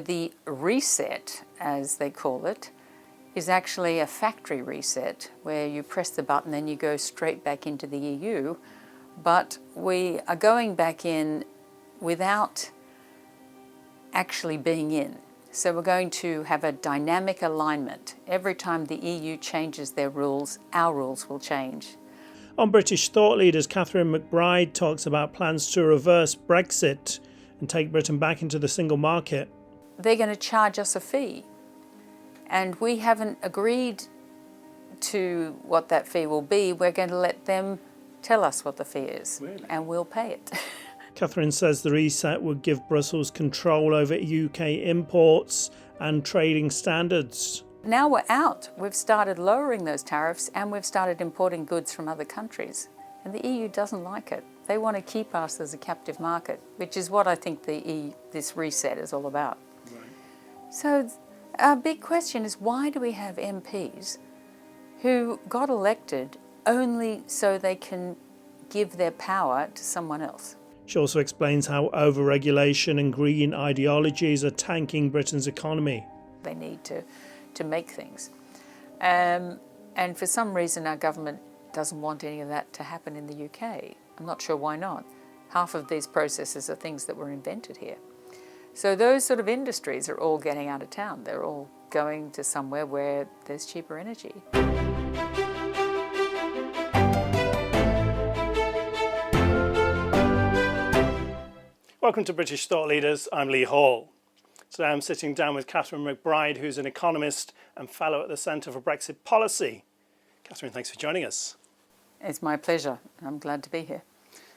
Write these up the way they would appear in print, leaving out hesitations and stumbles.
The reset, as they call it, is actually a factory reset where you press the button and you go straight back into the EU, but we are going back in without actually being in. So we're going to have a dynamic alignment. Every time the EU changes their rules, our rules will change. On British thought leaders, Catherine McBride talks about plans to reverse Brexit and take Britain back into the single market. They're going to charge us a fee. And we haven't agreed to what that fee will be. We're going to let them tell us what the fee is. Really? And we'll pay it. Catherine says the reset would give Brussels control over UK imports and trading standards. Now we're out. We've started lowering those tariffs and we've started importing goods from other countries. And the EU doesn't like it. They want to keep us as a captive market, which is what I think this reset is all about. Right. So our big question is, why do we have MPs who got elected only so they can give their power to someone else? She also explains how overregulation and green ideologies are tanking Britain's economy. They need to make things. And for some reason our government doesn't want any of that to happen in the UK. I'm not sure why not. Half of these processes are things that were invented here. So those sort of industries are all getting out of town. They're all going to somewhere where there's cheaper energy. Welcome to British Thought Leaders. I'm Lee Hall. Today I'm sitting down with Catherine McBride, who's an economist and fellow at the Centre for Brexit Policy. Catherine, thanks for joining us. It's my pleasure. I'm glad to be here.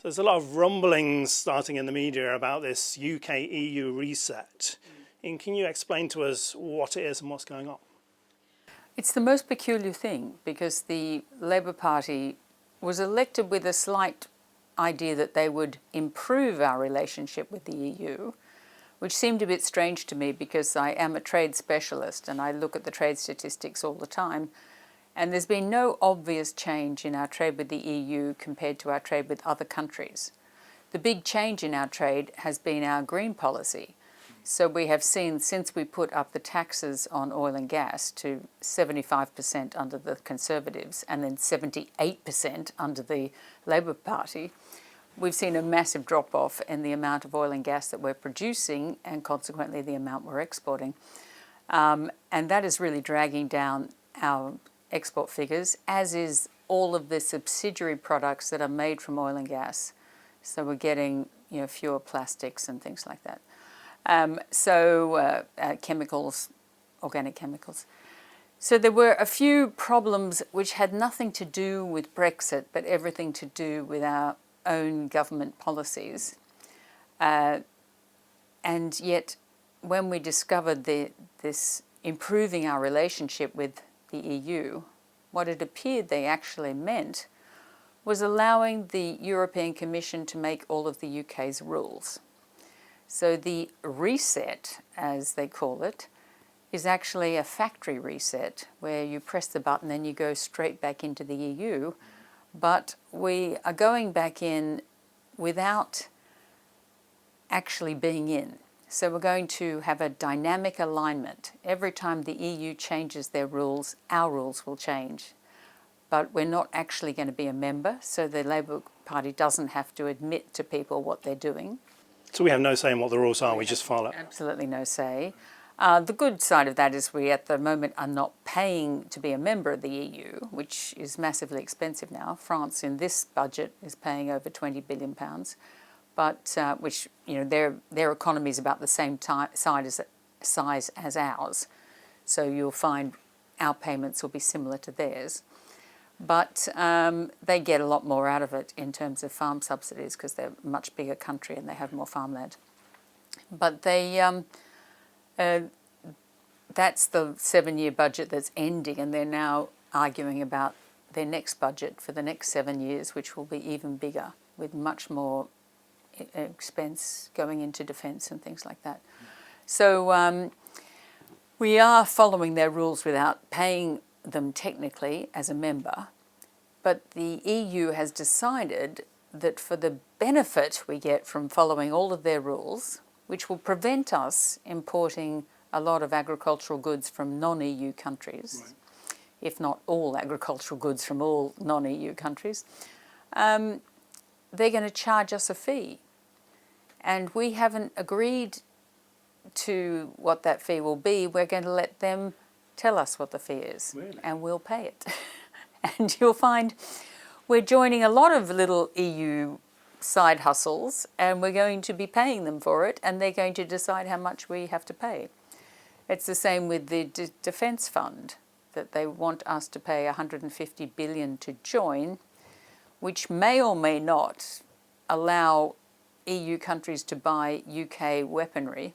There's a lot of rumblings starting in the media about this UK-EU reset. And can you explain to us what it is and what's going on? It's the most peculiar thing because the Labour Party was elected with a slight idea that they would improve our relationship with the EU, which seemed a bit strange to me because I am a trade specialist and I look at the trade statistics all the time. And there's been no obvious change in our trade with the EU compared to our trade with other countries. The big change in our trade has been our green policy. So we have seen, since we put up the taxes on oil and gas to 75% under the Conservatives and then 78% under the Labour Party, we've seen a massive drop-off in the amount of oil and gas that we're producing and consequently the amount we're exporting. And that is really dragging down our export figures, as is all of the subsidiary products that are made from oil and gas. So we're getting, fewer plastics and things like that. Chemicals, organic chemicals. So there were a few problems which had nothing to do with Brexit, but everything to do with our own government policies. And yet, when we discovered this improving our relationship with the EU, what it appeared they actually meant was allowing the European Commission to make all of the UK's rules. So the reset, as they call it, is actually a factory reset where you press the button and you go straight back into the EU, but we are going back in without actually being in. So we're going to have a dynamic alignment. Every time the EU changes their rules, our rules will change. But we're not actually going to be a member, so the Labour Party doesn't have to admit to people what they're doing. So we have no say in what the rules are, we just follow. Absolutely no say. The good side of that is we at the moment are not paying to be a member of the EU, which is massively expensive now. France in this budget is paying over £20 billion. But which, their economy is about the same size as ours. So you'll find our payments will be similar to theirs. But they get a lot more out of it in terms of farm subsidies because they're a much bigger country and they have more farmland. But that's the 7-year budget that's ending, and they're now arguing about their next budget for the next 7 years, which will be even bigger with much more expense going into defence and things like that. So we are following their rules without paying them technically as a member, but the EU has decided that for the benefit we get from following all of their rules, which will prevent us importing a lot of agricultural goods from non-EU countries, right, if not all agricultural goods from all non-EU countries. They're going to charge us a fee. And we haven't agreed to what that fee will be. We're going to let them tell us what the fee is, really? And we'll pay it. And you'll find we're joining a lot of little EU side hustles, and we're going to be paying them for it, and they're going to decide how much we have to pay. It's the same with the defence fund, that they want us to pay 150 billion to join, which may or may not allow EU countries to buy UK weaponry,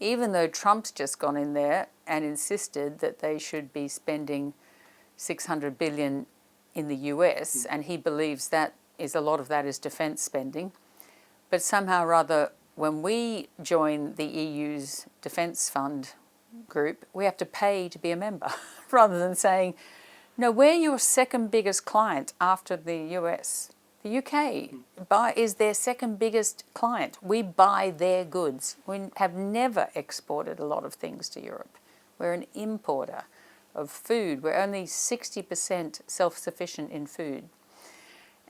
even though Trump's just gone in there and insisted that they should be spending 600 billion in the US, and he believes that is a lot of that is defence spending. But somehow or other, when we join the EU's defence fund group, we have to pay to be a member, rather than saying, no, we're your second biggest client after the US. The UK is their second biggest client. We buy their goods. We have never exported a lot of things to Europe. We're an importer of food. We're only 60% self-sufficient in food.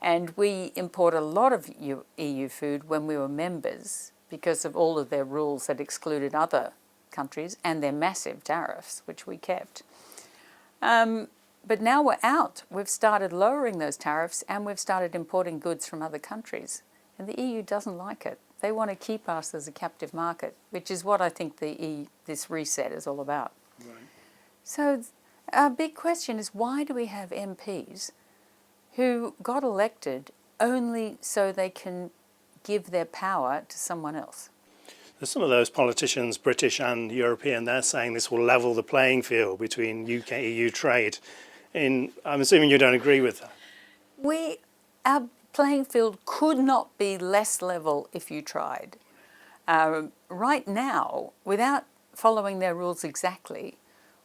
And we import a lot of EU food when we were members because of all of their rules that excluded other countries and their massive tariffs, which we kept. But now we're out. We've started lowering those tariffs and we've started importing goods from other countries. And the EU doesn't like it. They want to keep us as a captive market, which is what I think this reset is all about. Right. So our big question is, why do we have MPs who got elected only so they can give their power to someone else? There's some of those politicians, British and European, they're saying this will level the playing field between UK-EU trade. I'm assuming you don't agree with that. Our playing field could not be less level if you tried. Right now, without following their rules exactly,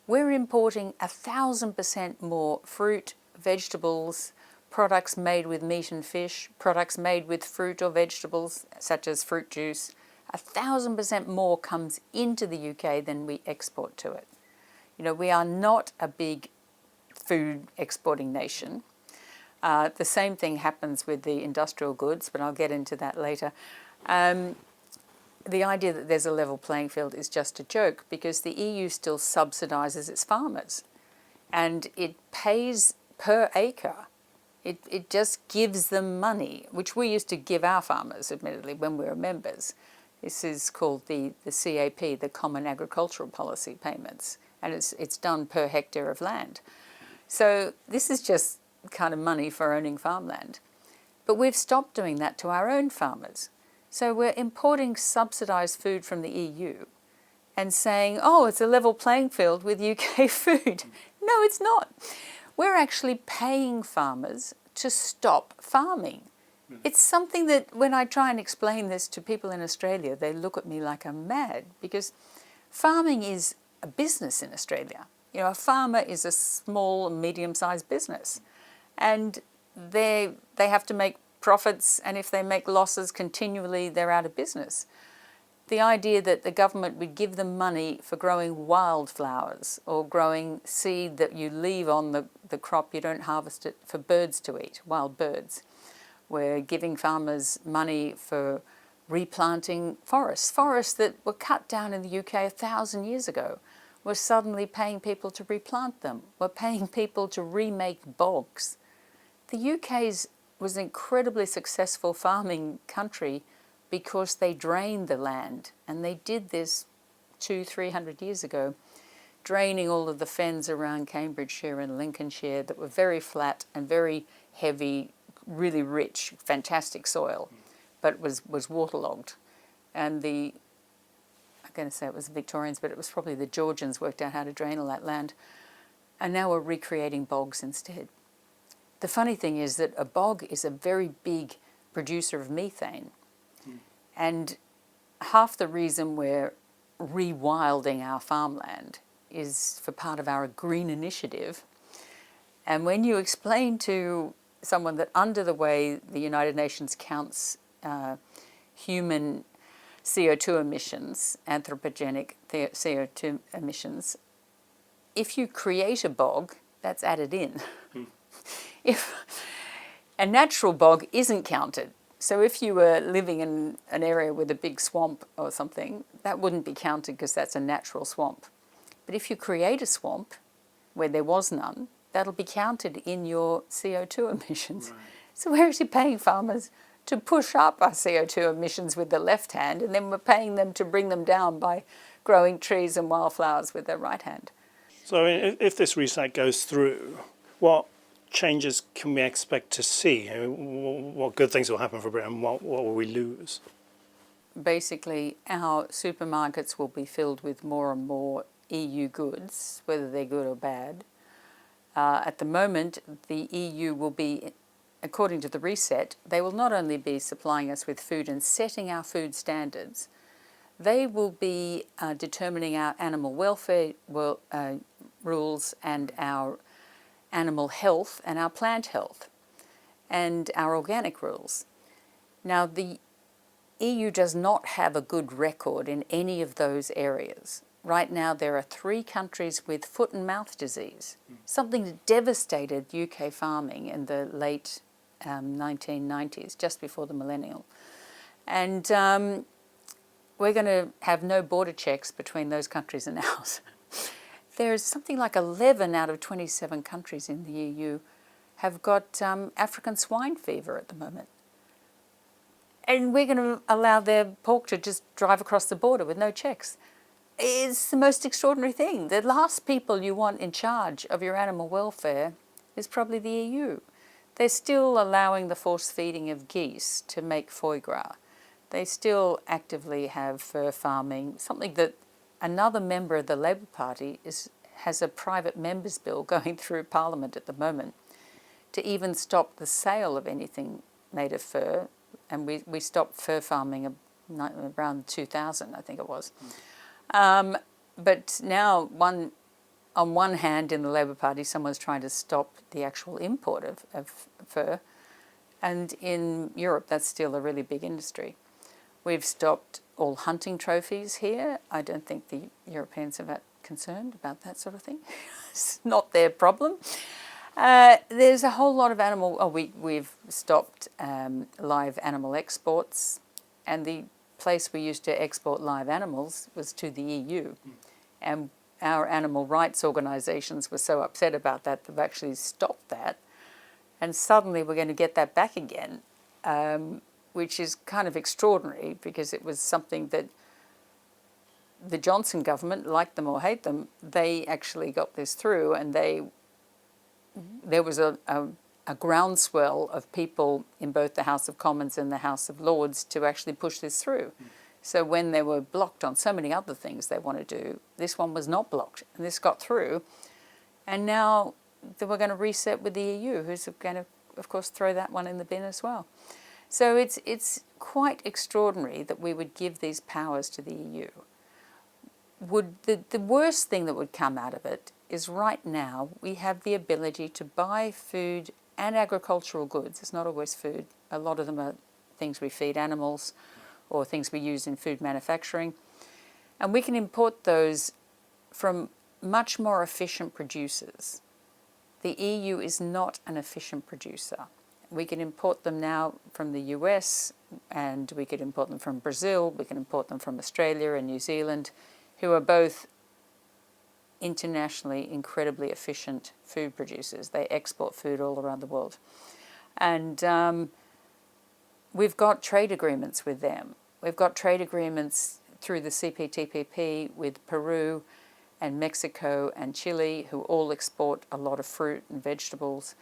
we're importing 1,000% more fruit, vegetables, products made with meat and fish, products made with fruit or vegetables, such as fruit juice. 1,000% more comes into the UK than we export to it. You know, we are not a big food exporting nation. The same thing happens with the industrial goods, but I'll get into that later. The idea that there's a level playing field is just a joke, because the EU still subsidises its farmers, and it pays per acre. It just gives them money, which we used to give our farmers, admittedly, when we were members. This is called the CAP, the Common Agricultural Policy Payments, and it's done per hectare of land. So this is just kind of money for owning farmland. But we've stopped doing that to our own farmers. So we're importing subsidised food from the EU and saying, oh, it's a level playing field with UK food. No, it's not. We're actually paying farmers to stop farming. It's something that when I try and explain this to people in Australia, they look at me like I'm mad, because farming is a business in Australia. You know, a farmer is a small, medium-sized business, and they have to make profits, and if they make losses continually, they're out of business. The idea that the government would give them money for growing wildflowers or growing seed that you leave on the crop, you don't harvest it, for birds to eat, wild birds. We're giving farmers money for replanting forests. Forests that were cut down in the UK 1,000 years ago. We're suddenly paying people to replant them. We're paying people to remake bogs. The UK was an incredibly successful farming country because they drained the land, and they did this 200-300 years ago, draining all of the fens around Cambridgeshire and Lincolnshire that were very flat and very heavy, really rich, fantastic soil, but was waterlogged. And I'm going to say it was the Victorians, but it was probably the Georgians worked out how to drain all that land. And now we're recreating bogs instead. The funny thing is that a bog is a very big producer of methane. And half the reason we're rewilding our farmland is for part of our green initiative. And when you explain to someone that under the way the United Nations counts human CO2 emissions, anthropogenic CO2 emissions, if you create a bog, that's added in. If a natural bog isn't counted. So if you were living in an area with a big swamp or something, that wouldn't be counted because that's a natural swamp. But if you create a swamp where there was none, that'll be counted in your CO2 emissions. Right. So we're actually paying farmers to push up our CO2 emissions with the left hand, and then we're paying them to bring them down by growing trees and wildflowers with their right hand. So if this reset goes through, what changes can we expect to see? What good things will happen for Britain? What will we lose? Basically, our supermarkets will be filled with more and more EU goods, whether they're good or bad. At the moment, the EU will be, according to the reset, they will not only be supplying us with food and setting our food standards, they will be determining our animal welfare rules and our animal health and our plant health and our organic rules. Now, the EU does not have a good record in any of those areas. Right now, there are 3 countries with foot and mouth disease, something that devastated UK farming in the late 1990s, just before the millennial. And we're going to have no border checks between those countries and ours. There's something like 11 out of 27 countries in the EU have got African swine fever at the moment. And we're going to allow their pork to just drive across the border with no checks. It's the most extraordinary thing. The last people you want in charge of your animal welfare is probably the EU. They're still allowing the force feeding of geese to make foie gras. They still actively have fur farming, something that another member of the Labour Party has a private members' bill going through Parliament at the moment to even stop the sale of anything made of fur. And we stopped fur farming around 2000, I think it was. But now, on one hand, in the Labour Party, someone's trying to stop the actual import of fur. And in Europe, that's still a really big industry. We've stopped all hunting trophies here. I don't think the Europeans are that concerned about that sort of thing. It's not their problem. There's a whole lot of we've stopped live animal exports, and the place we used to export live animals was to the EU. And our animal rights organisations were so upset about that, they've actually stopped that. And suddenly we're going to get that back again, which is kind of extraordinary because it was something that the Johnson government, like them or hate them, they actually got this through, and there was a groundswell of people in both the House of Commons and the House of Lords to actually push this through. So when they were blocked on so many other things they want to do, this one was not blocked, and this got through. And now we're going to reset with the EU, who's going to, of course, throw that one in the bin as well. So it's quite extraordinary that we would give these powers to the EU. The worst thing that would come out of it is right now we have the ability to buy food and agricultural goods. It's not always food. A lot of them are things we feed animals or things we use in food manufacturing. And we can import those from much more efficient producers. The EU is not an efficient producer. We can import them now from the US, and we could import them from Brazil, we can import them from Australia and New Zealand, who are both internationally incredibly efficient food producers. They export food all around the world. And we've got trade agreements with them. We've got trade agreements through the CPTPP with Peru and Mexico and Chile, who all export a lot of fruit and vegetables.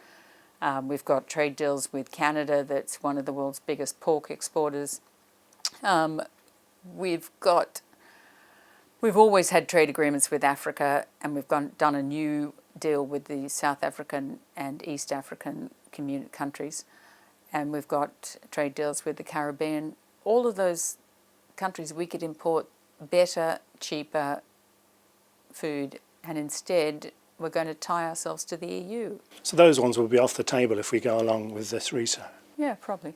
We've got trade deals with Canada, that's one of the world's biggest pork exporters. We've always had trade agreements with Africa, and we've done a new deal with the South African and East African countries. And we've got trade deals with the Caribbean. All of those countries, we could import better, cheaper food, and instead we're going to tie ourselves to the EU. So those ones will be off the table if we go along with this reset? Yeah, probably.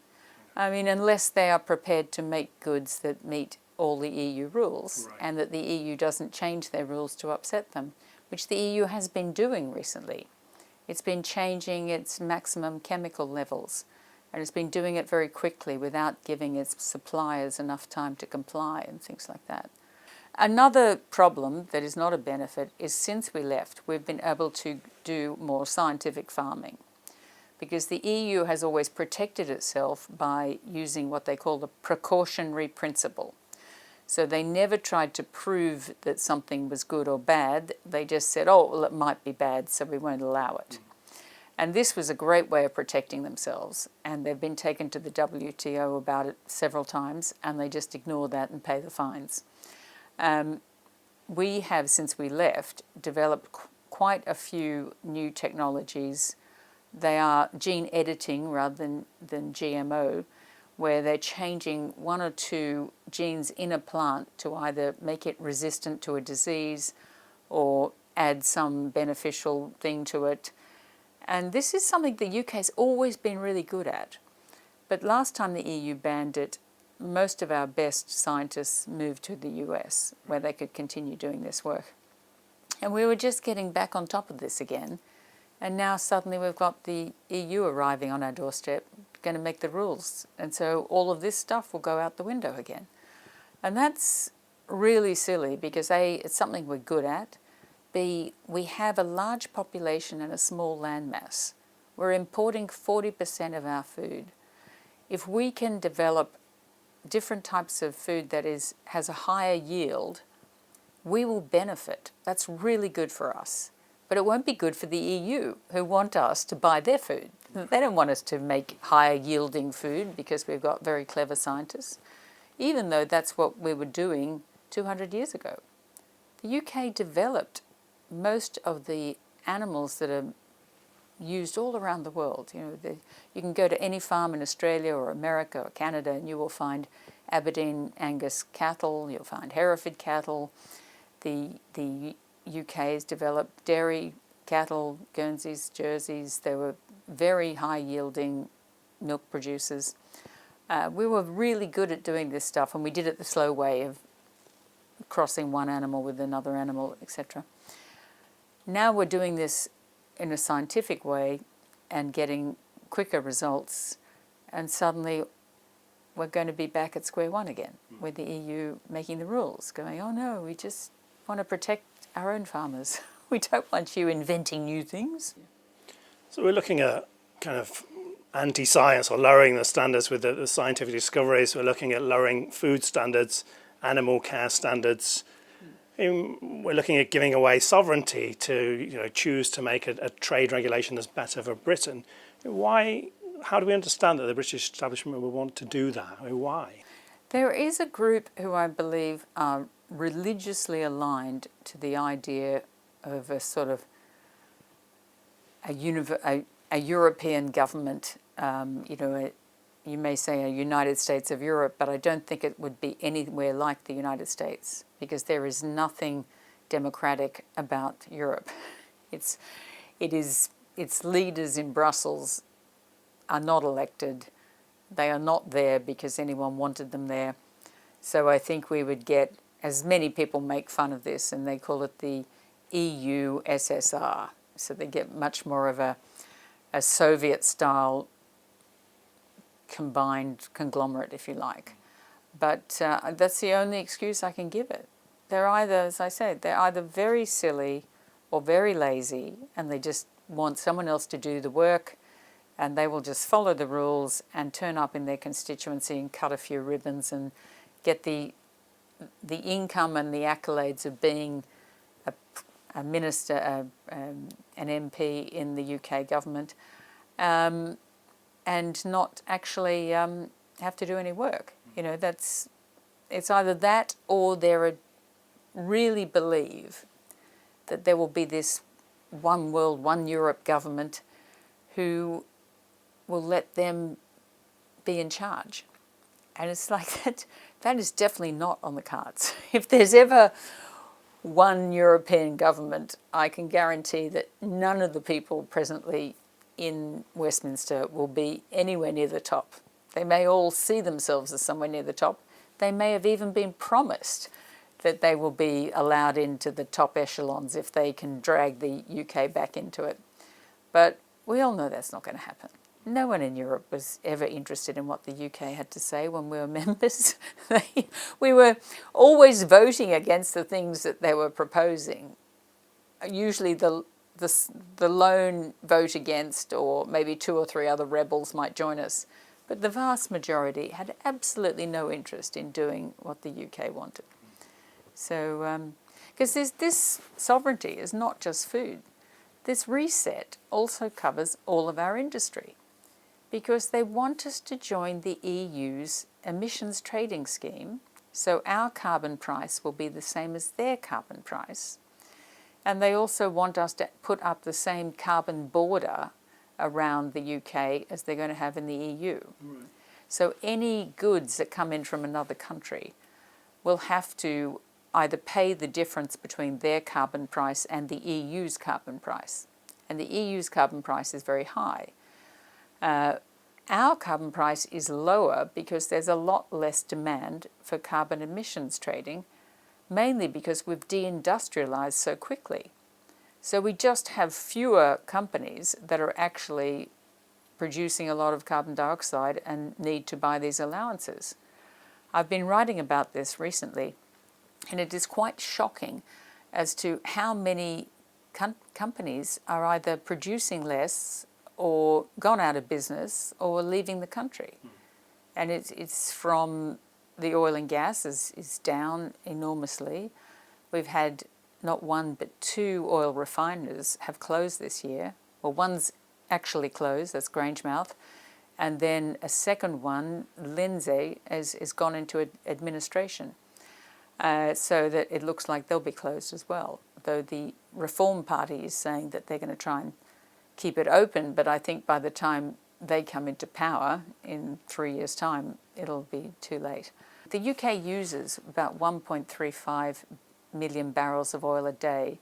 I mean, unless they are prepared to make goods that meet all the EU rules, Right. and that the EU doesn't change their rules to upset them, which the EU has been doing recently. It's been changing its maximum chemical levels, and it's been doing it very quickly without giving its suppliers enough time to comply and things like that. Another problem that is not a benefit is since we left, we've been able to do more scientific farming, because the EU has always protected itself by using what they call the precautionary principle. So they never tried to prove that something was good or bad. They just said, oh, well, it might be bad, so we won't allow it. And this was a great way of protecting themselves. And they've been taken to the WTO about it several times, and they just ignore that and pay the fines. We have, since we left, developed quite a few new technologies. They are gene editing rather than GMO, where they're changing one or two genes in a plant to either make it resistant to a disease or add some beneficial thing to it. And this is something the UK has always been really good at. But last time the EU banned it, most of our best scientists moved to the US, where they could continue doing this work. And we were just getting back on top of this again. And now suddenly we've got the EU arriving on our doorstep, going to make the rules. And so all of this stuff will go out the window again. And that's really silly because A, it's something we're good at. B, we have a large population and a small landmass. We're importing 40% of our food. If we can develop different types of food that has a higher yield, we will benefit. That's really good for us. But it won't be good for the EU, who want us to buy their food. They don't want us to make higher yielding food because we've got very clever scientists, even though that's what we were doing 200 years ago. The UK developed most of the animals that are used all around the world. You can go to any farm in Australia or America or Canada and you will find Aberdeen Angus cattle, you'll find Hereford cattle. The UK has developed dairy cattle, Guernseys, Jerseys. They were very high-yielding milk producers. We were really good at doing this stuff, and we did it the slow way of crossing one animal with another animal, etc. Now we're doing this in a scientific way and getting quicker results, and suddenly we're going to be back at square one again, with the EU making the rules, going, oh no, we just want to protect our own farmers. We don't want you inventing new things. So we're looking at kind of anti-science or lowering the standards with the scientific discoveries. We're looking at lowering food standards, animal care standards. We're looking at giving away sovereignty to choose to make a trade regulation that's better for Britain. Why? How do we understand that the British establishment would want to do that? Why? There is a group who I believe are religiously aligned to the idea of a sort of a European government. You may say a United States of Europe, but I don't think it would be anywhere like the United States, because there is nothing democratic about Europe. Its leaders in Brussels are not elected. They are not there because anyone wanted them there. So I think we would get, as many people make fun of this, and they call it the EU SSR. So they get much more of a Soviet-style combined conglomerate, if you like. But that's the only excuse I can give it. They're either, as I said, they're either very silly or very lazy, and they just want someone else to do the work, and they will just follow the rules and turn up in their constituency and cut a few ribbons and get the income and the accolades of being a minister, an MP in the UK government, and not actually have to do any work. It's either that, or they really believe that there will be this one world, one Europe government who will let them be in charge. And it's like that is definitely not on the cards. If there's ever one European government, I can guarantee that none of the people presently in Westminster will be anywhere near the top. They may all see themselves as somewhere near the top, They may have even been promised that they will be allowed into the top echelons if they can drag the UK back into it. But we all know that's not going to happen. No one in Europe was ever interested in what the UK had to say when we were members. We were always voting against the things that they were proposing. Usually the lone vote against, or maybe 2 or 3 other rebels might join us. But the vast majority had absolutely no interest in doing what the UK wanted. So, because this sovereignty is not just food. This reset also covers all of our industry, because they want us to join the EU's emissions trading scheme, so our carbon price will be the same as their carbon price. And they also want us to put up the same carbon border around the UK as they're going to have in the EU. Right. So any goods that come in from another country will have to either pay the difference between their carbon price and the EU's carbon price. And the EU's carbon price is very high. Our carbon price is lower because there's a lot less demand for carbon emissions trading, mainly because we've deindustrialized so quickly. So we just have fewer companies that are actually producing a lot of carbon dioxide and need to buy these allowances. I've been writing about this recently, and it is quite shocking as to how many companies are either producing less or gone out of business or leaving the country. And it's from the oil and gas is down enormously. We've had not 1 but 2 oil refiners have closed this year. Well, one's actually closed, that's Grangemouth, and then a second one, Lindsay, has gone into administration. So that it looks like they'll be closed as well, though the Reform Party is saying that they're going to try and keep it open, but I think by the time they come into power in 3 years' time, it'll be too late. The UK uses about 1.35 million barrels of oil a day,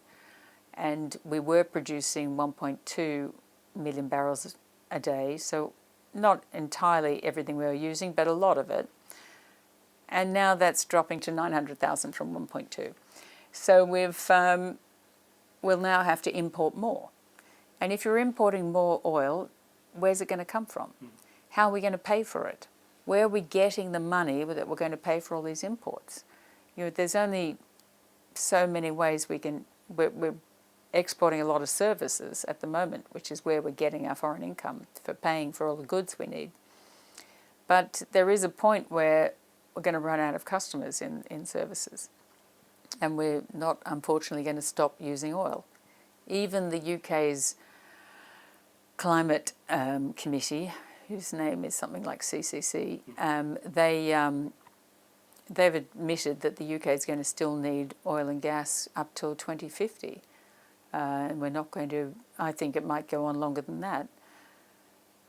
and we were producing 1.2 million barrels a day, so not entirely everything we were using, but a lot of it. And now that's dropping to 900,000 from 1.2. So we'll now have to import more. And if you're importing more oil, where's it going to come from? How are we going to pay for it? Where are we getting the money that we're going to pay for all these imports? You know, there's only so many ways we're exporting a lot of services at the moment, which is where we're getting our foreign income for paying for all the goods we need. But there is a point where we're going to run out of customers in services. And we're not, unfortunately, going to stop using oil. Even the UK's climate committee, whose name is something like CCC, they've admitted that the UK is going to still need oil and gas up till 2050. And we're not going to, I think it might go on longer than that.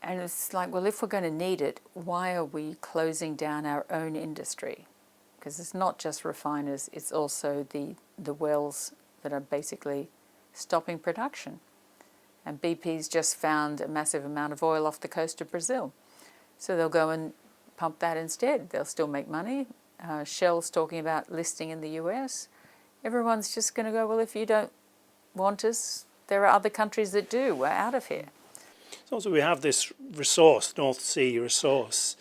And it's like, well, if we're going to need it, why are we closing down our own industry? Because it's not just refiners, it's also the wells that are basically stopping production. And BP's just found a massive amount of oil off the coast of Brazil. So they'll go and pump that instead. They'll still make money. Shell's talking about listing in the US. Everyone's just going to go, well, if you don't want us, there are other countries that do. We're out of here. So also we have this resource, North Sea resource,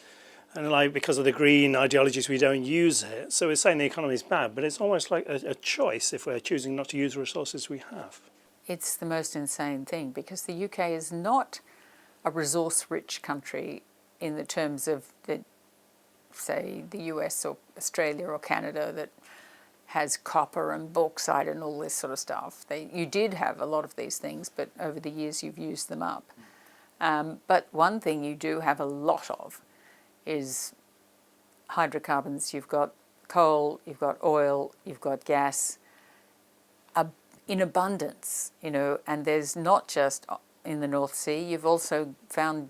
and like because of the green ideologies we don't use it. So we're saying the economy is bad, but it's almost like a choice if we're choosing not to use the resources we have. It's the most insane thing, because the UK is not a resource-rich country in the terms of, say, the US or Australia or Canada that has copper and bauxite and all this sort of stuff. You did have a lot of these things, but over the years you've used them up. But one thing you do have a lot of is hydrocarbons. You've got coal, you've got oil, you've got gas in abundance, you know, and there's not just in the North Sea, you've also found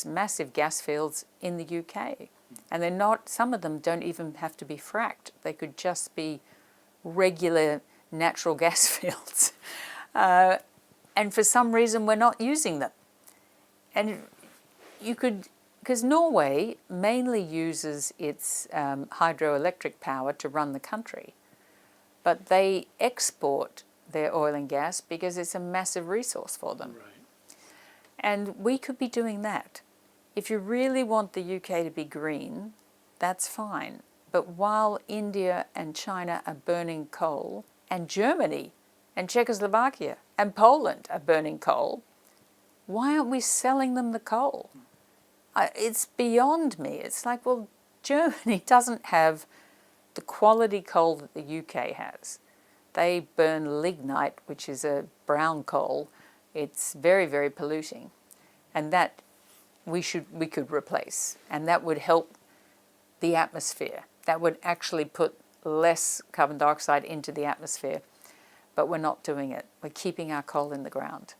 massive gas fields in the UK. And they're not, some of them don't even have to be fracked. They could just be regular natural gas fields. And for some reason we're not using them. And you could because Norway mainly uses its hydroelectric power to run the country, but they export their oil and gas because it's a massive resource for them. Right. And we could be doing that. If you really want the UK to be green, that's fine. But while India and China are burning coal, and Germany and Czechoslovakia and Poland are burning coal, why aren't we selling them the coal? It's beyond me. It's like, well, Germany doesn't have the quality coal that the UK has. They burn lignite, which is a brown coal. It's very, very polluting. And that we could replace. And that would help the atmosphere. That would actually put less carbon dioxide into the atmosphere. But we're not doing it. We're keeping our coal in the ground.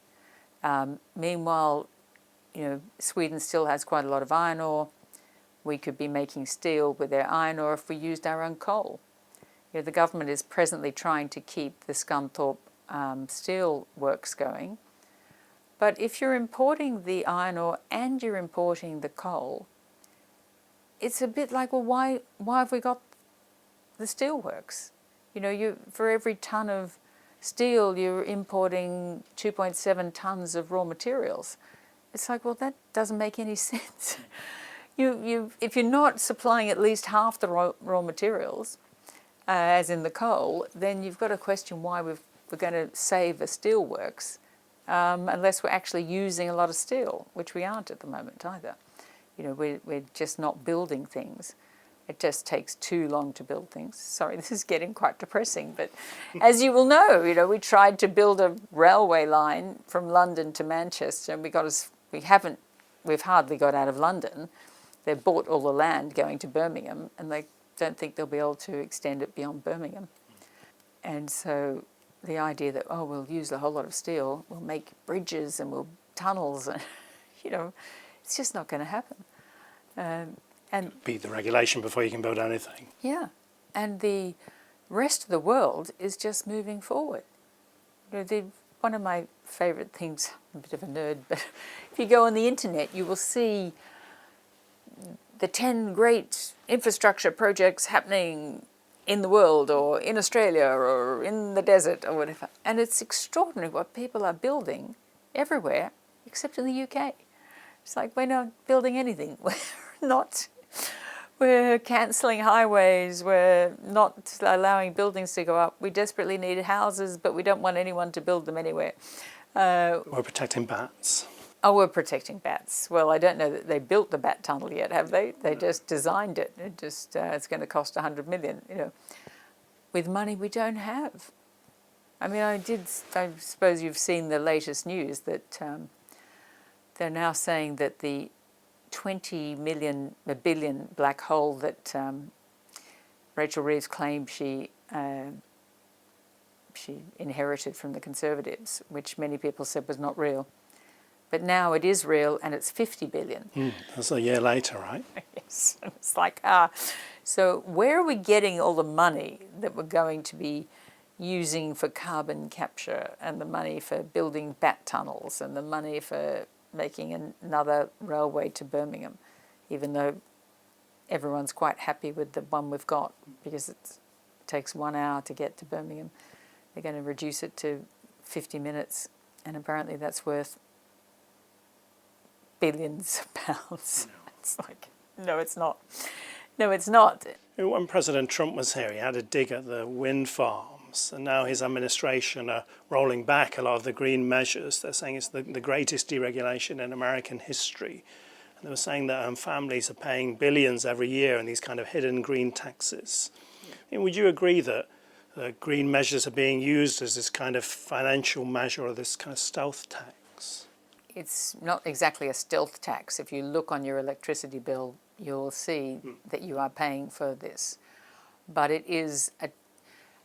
Meanwhile, Sweden still has quite a lot of iron ore. We could be making steel with their iron ore if we used our own coal. The government is presently trying to keep the Scunthorpe steel works going. But if you're importing the iron ore and you're importing the coal, it's a bit like, well, why have we got the steel works? For every ton of steel, you're importing 2.7 tons of raw materials. It's like, well, that doesn't make any sense. If you're not supplying at least half the raw materials, as in the coal, then you've got to question why we're going to save a steelworks unless we're actually using a lot of steel, which we aren't at the moment either. We're just not building things. It just takes too long to build things. Sorry, this is getting quite depressing, but as you will know, we tried to build a railway line from London to Manchester, and we've hardly got out of London. They've bought all the land going to Birmingham, and they don't think they'll be able to extend it beyond Birmingham. And so the idea that, we'll use a whole lot of steel, we'll make bridges and we'll tunnels, and it's just not going to happen. And beat the regulation before you can build anything. Yeah, and the rest of the world is just moving forward. One of my favourite things, I'm a bit of a nerd, but if you go on the internet, you will see the 10 great infrastructure projects happening in the world or in Australia or in the desert or whatever. And it's extraordinary what people are building everywhere except in the UK. It's like, we're not building anything. We're cancelling highways. We're not allowing buildings to go up. We desperately need houses, but we don't want anyone to build them anywhere. We're protecting bats. Oh, we're protecting bats. Well, I don't know that they built the bat tunnel yet, have they? They just designed it. It's going to cost 100 million, with money we don't have. I mean, I suppose you've seen the latest news that they're now saying that the 20 billion black hole that Rachel Reeves claimed she inherited from the Conservatives, which many people said was not real. But now it is real, and it's 50 billion. That's a year later, right? Yes. It's like, so where are we getting all the money that we're going to be using for carbon capture, and the money for building bat tunnels, and the money for making another railway to Birmingham, even though everyone's quite happy with the one we've got because it takes 1 hour to get to Birmingham. They're going to reduce it to 50 minutes, and apparently that's worth billions of pounds. No. It's like, no, it's not. No, it's not. When President Trump was here, he had a dig at the wind farms, and now his administration are rolling back a lot of the green measures. They're saying it's the greatest deregulation in American history. And they were saying that families are paying billions every year in these kind of hidden green taxes. And would you agree that green measures are being used as this kind of financial measure, or this kind of stealth tax? It's not exactly a stealth tax. If you look on your electricity bill, you'll see that you are paying for this. But it is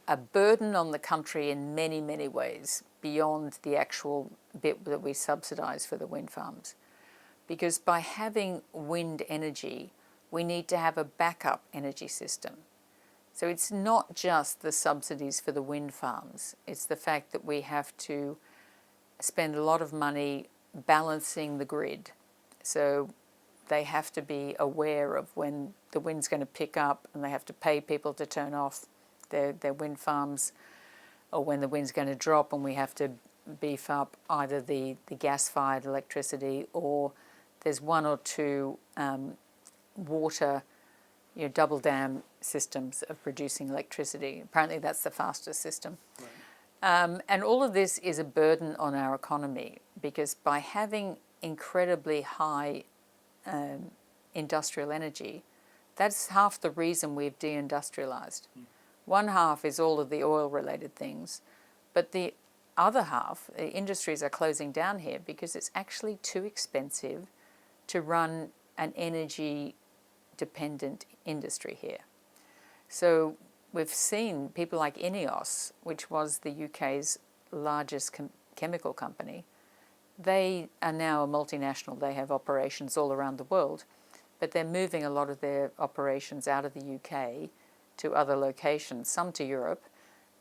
a burden on the country in many, many ways beyond the actual bit that we subsidise for the wind farms. Because by having wind energy, we need to have a backup energy system. So it's not just the subsidies for the wind farms. It's the fact that we have to spend a lot of money balancing the grid. So they have to be aware of when the wind's going to pick up, and they have to pay people to turn off their wind farms, or when the wind's going to drop and we have to beef up either the gas-fired electricity, or there's one or two water, double dam systems of producing electricity. Apparently that's the fastest system. Right. And all of this is a burden on our economy, because by having incredibly high industrial energy, that's half the reason we've deindustrialized. One half is all of the oil-related things, but the other half, the industries are closing down here because it's actually too expensive to run an energy-dependent industry here. So we've seen people like Ineos, which was the UK's largest chemical company. They are now a multinational. They have operations all around the world, but they're moving a lot of their operations out of the UK to other locations, some to Europe,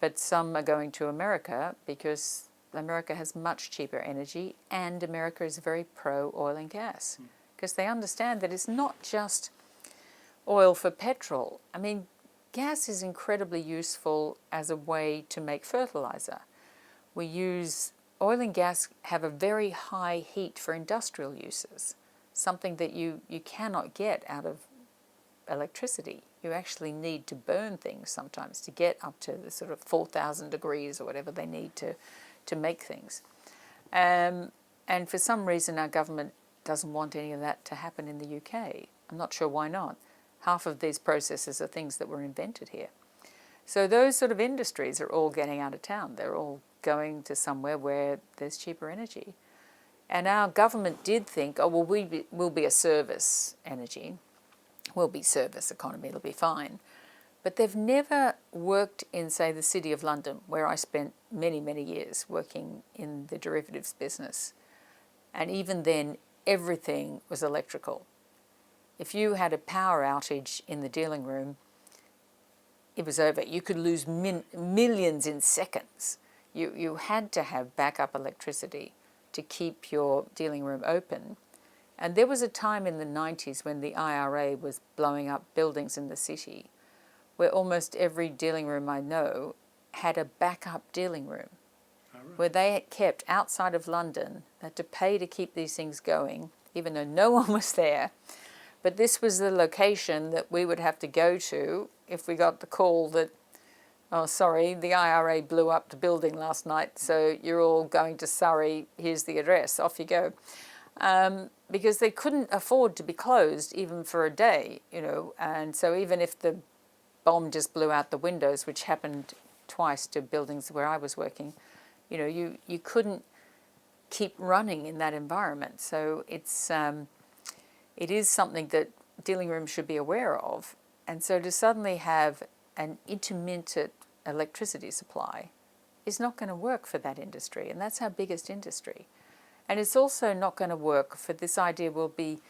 but some are going to America because America has much cheaper energy, and America is very pro-oil and gas because they understand that it's not just oil for petrol. I mean, gas is incredibly useful as a way to make fertilizer. Oil and gas have a very high heat for industrial uses, something that you cannot get out of electricity. You actually need to burn things sometimes to get up to the sort of 4,000 degrees or whatever they need to make things. And for some reason our government doesn't want any of that to happen in the UK. I'm not sure why not. Half of these processes are things that were invented here. So those sort of industries are all getting out of town. They're all going to somewhere where there's cheaper energy. And our government did think, oh, well, we'll be a service energy. We'll be service economy, it'll be fine. But they've never worked in, say, the City of London, where I spent many, many years working in the derivatives business. And even then, everything was electrical. If you had a power outage in the dealing room, it was over. You could lose millions in seconds. You had to have backup electricity to keep your dealing room open. And there was a time in the 90s when the IRA was blowing up buildings in the city where almost every dealing room I know had a backup dealing room. Oh, right. Where they kept outside of London. They had to pay to keep these things going, even though no one was there. But this was the location that we would have to go to if we got the call that, oh, sorry, the IRA blew up the building last night, so you're all going to Surrey, here's the address, off you go. Because they couldn't afford to be closed even for a day, and so even if the bomb just blew out the windows, which happened twice to buildings where I was working, you couldn't keep running in that environment. So it is something that dealing rooms should be aware of. And so to suddenly have an intermittent electricity supply is not going to work for that industry, and that's our biggest industry. And it's also not going to work for this idea will be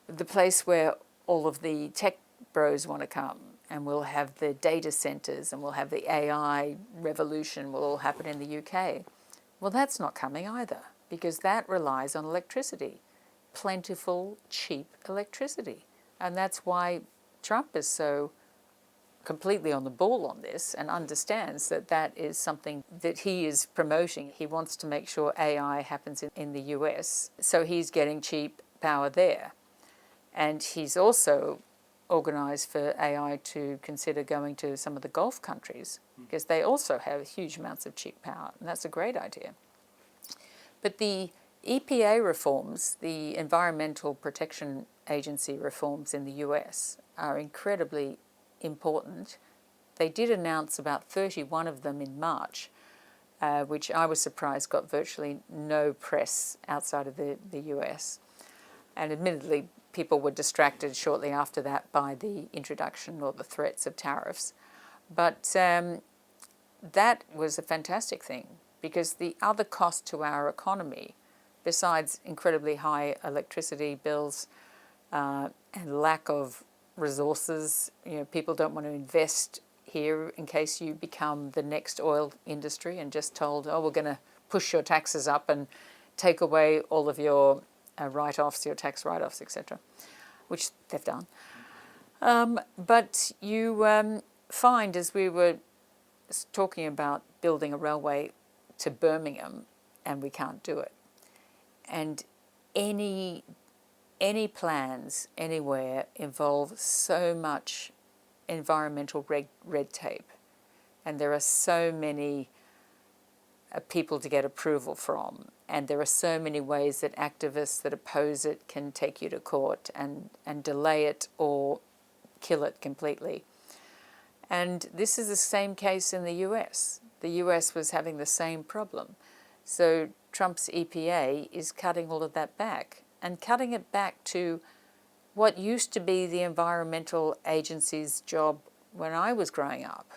the place where all of the tech bros want to come, and we'll have the data centers, and we'll have the AI revolution will all happen in the UK. Well, that's not coming either, because that relies on electricity, plentiful, cheap electricity. And that's why Trump is so completely on the ball on this and understands that that is something that he is promoting. He wants to make sure AI happens in the US, so he's getting cheap power there. And he's also organised for AI to consider going to some of the Gulf countries because they also have huge amounts of cheap power, and that's a great idea. But the EPA reforms, the Environmental Protection Agency reforms in the US, are incredibly important. They did announce about 31 of them in March, which I was surprised got virtually no press outside of the US. And admittedly, people were distracted shortly after that by the introduction or the threats of tariffs. But that was a fantastic thing, because the other cost to our economy, besides incredibly high electricity bills and lack of resources, people don't want to invest here in case you become the next oil industry and just told, oh, we're going to push your taxes up and take away all of your write-offs, your tax write-offs, etc., which they've done. But you find, as we were talking about building a railway to Birmingham, and we can't do it, and any plans anywhere involve so much environmental red tape, and there are so many people to get approval from, and there are so many ways that activists that oppose it can take you to court and delay it or kill it completely. And this is the same case in the US. The US was having the same problem. So Trump's EPA is cutting all of that back, and cutting it back to what used to be the environmental agency's job when I was growing up.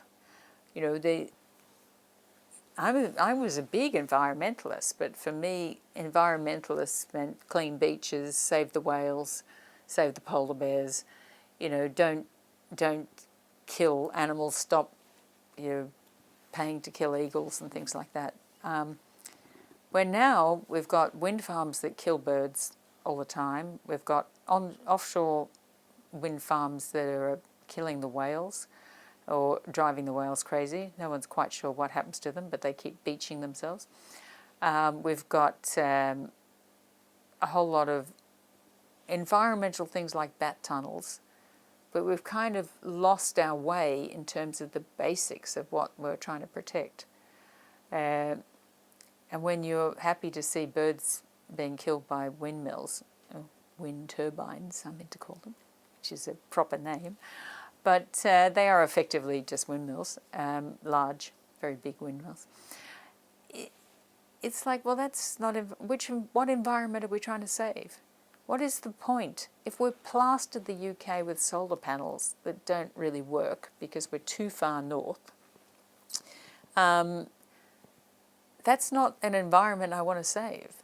You know, I was a big environmentalist, but for me, environmentalists meant clean beaches, save the whales, save the polar bears. You know, don't kill animals, stop, you know, paying to kill eagles and things like that. Where now we've got wind farms that kill birds all the time. We've got offshore wind farms that are killing the whales or driving the whales crazy. No one's quite sure what happens to them, but they keep beaching themselves. We've got a whole lot of environmental things like bat tunnels, but we've kind of lost our way in terms of the basics of what we're trying to protect. And when you're happy to see birds being killed by windmills, wind turbines, I meant to call them, which is a proper name, but they are effectively just windmills, large, very big windmills. It's like, well, that's not, what environment are we trying to save? What is the point? If we've plastered the UK with solar panels that don't really work because we're too far north, that's not an environment I want to save.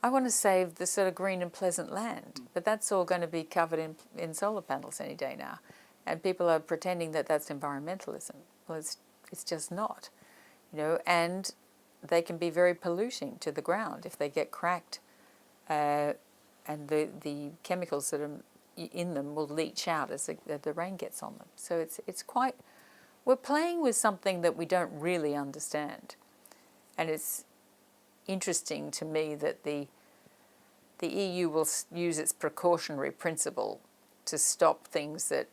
I want to save the sort of green and pleasant land, but that's all going to be covered in solar panels any day now. And people are pretending that that's environmentalism. Well, it's just not, you know, and they can be very polluting to the ground if they get cracked, and the chemicals that are in them will leach out as the rain gets on them. So it's quite, we're playing with something that we don't really understand. And it's interesting to me that the EU will use its precautionary principle to stop things that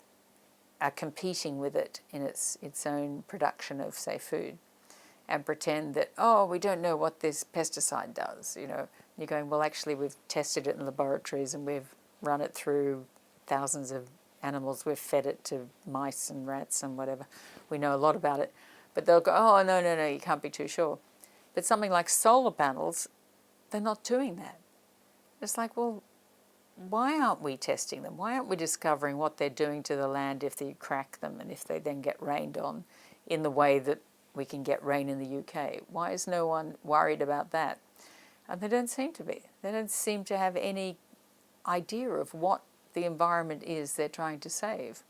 are competing with it in its own production of, say, food, and pretend that, oh, we don't know what this pesticide does, you know. You're going, well, actually, we've tested it in laboratories and we've run it through thousands of animals. We've fed it to mice and rats and whatever. We know a lot about it. But they'll go, oh, no, you can't be too sure. But something like solar panels, they're not doing that. It's like, well, why aren't we testing them? Why aren't we discovering what they're doing to the land if they crack them and if they then get rained on in the way that we can get rain in the UK? Why is no one worried about that? And they don't seem to be. They don't seem to have any idea of what the environment is they're trying to save.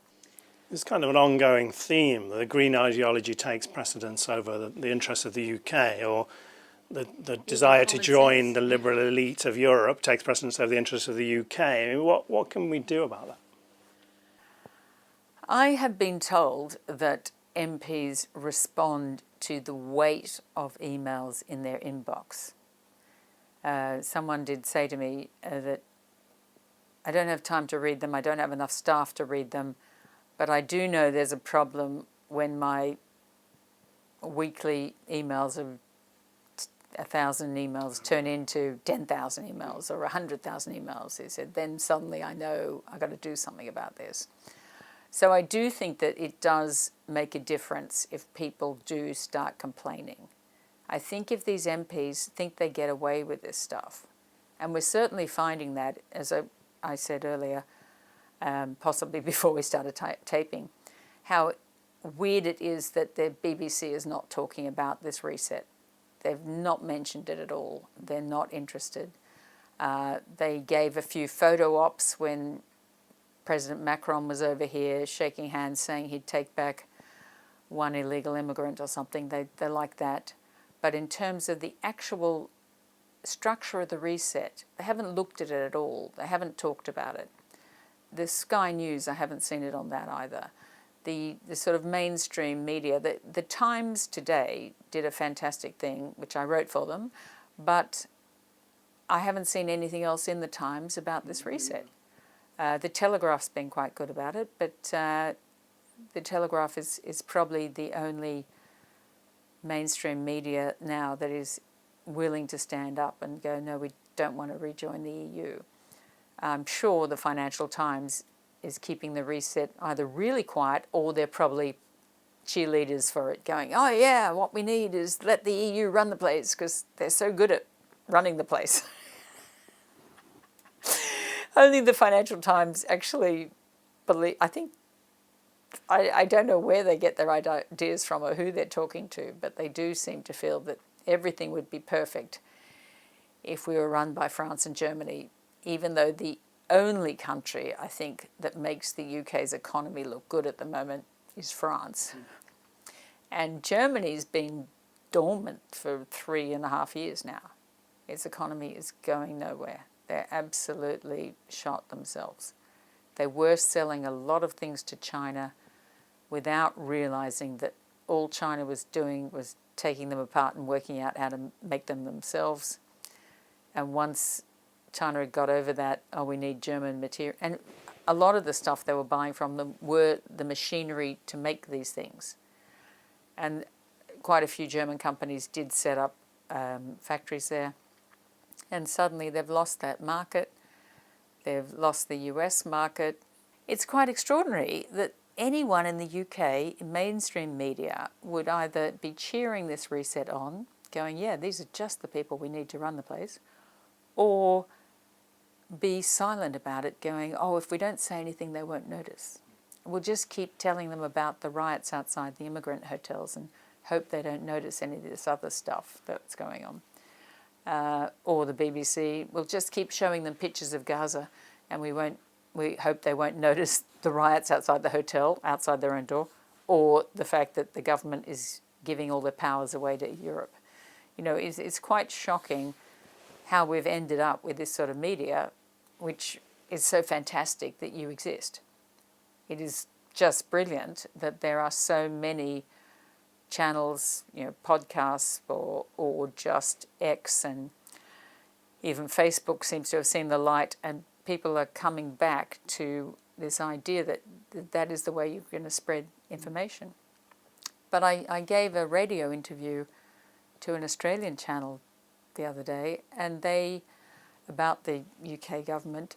It's kind of an ongoing theme. The green ideology takes precedence over the interests of the UK, or the desire to join the liberal elite of Europe takes precedence over the interests of the UK. I mean, what can we do about that? I have been told that MPs respond to the weight of emails in their inbox. Someone did say to me that I don't have time to read them, I don't have enough staff to read them, but I do know there's a problem when my weekly emails of 1,000 emails turn into 10,000 emails or 100,000 emails. He said, then suddenly I know I've got to do something about this. So I do think that it does make a difference if people do start complaining. I think if these MPs think they get away with this stuff, and we're certainly finding that, as I said earlier, possibly before we started taping, how weird it is that the BBC is not talking about this reset. They've not mentioned it at all. They're not interested. They gave a few photo ops when President Macron was over here shaking hands saying he'd take back one illegal immigrant or something. They like that. But in terms of the actual structure of the reset, they haven't looked at it at all. They haven't talked about it. The Sky News, I haven't seen it on that either. The sort of mainstream media, the Times today did a fantastic thing, which I wrote for them, but I haven't seen anything else in the Times about this reset. The Telegraph's been quite good about it, but the Telegraph is probably the only mainstream media now that is willing to stand up and go, no, we don't want to rejoin the EU. I'm sure the Financial Times is keeping the reset either really quiet or they're probably cheerleaders for it, going, oh yeah, what we need is let the EU run the place because they're so good at running the place. Only the Financial Times actually believe, I don't know where they get their ideas from or who they're talking to, but they do seem to feel that everything would be perfect if we were run by France and Germany, even though the only country, I think, that makes the UK's economy look good at the moment is France. And Germany's been dormant for 3.5 years now. Its economy is going nowhere. They're absolutely shot themselves. They were selling a lot of things to China without realising that all China was doing was taking them apart and working out how to make them themselves. And once China had got over that, oh, we need German material. And a lot of the stuff they were buying from them were the machinery to make these things. And quite a few German companies did set up factories there. And suddenly they've lost that market. They've lost the US market. It's quite extraordinary that anyone in the UK, in mainstream media, would either be cheering this reset on, going, yeah, these are just the people we need to run the place, or be silent about it, going, oh, if we don't say anything, they won't notice. We'll just keep telling them about the riots outside the immigrant hotels and hope they don't notice any of this other stuff that's going on. Or the BBC will just keep showing them pictures of Gaza, and we hope they won't notice the riots outside the hotel, outside their own door, or the fact that the government is giving all their powers away to Europe. You know, it's quite shocking how we've ended up with this sort of media, which is so fantastic that you exist. It is just brilliant that there are so many channels, you know, podcasts or just X, and even Facebook seems to have seen the light, and people are coming back to this idea that that is the way you're going to spread information. But I gave a radio interview to an Australian channel the other day, and about the UK government,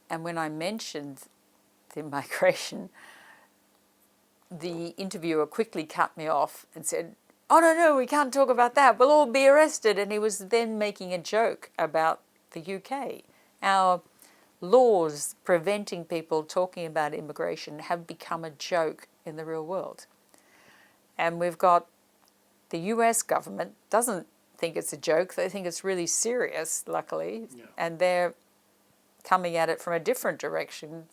and when I mentioned the migration, the interviewer quickly cut me off and said, oh, no, we can't talk about that. We'll all be arrested. And he was then making a joke about the UK. Our laws preventing people talking about immigration have become a joke in the real world. And we've got the US government doesn't think it's a joke. They think it's really serious, luckily. Yeah. And they're coming at it from a different direction.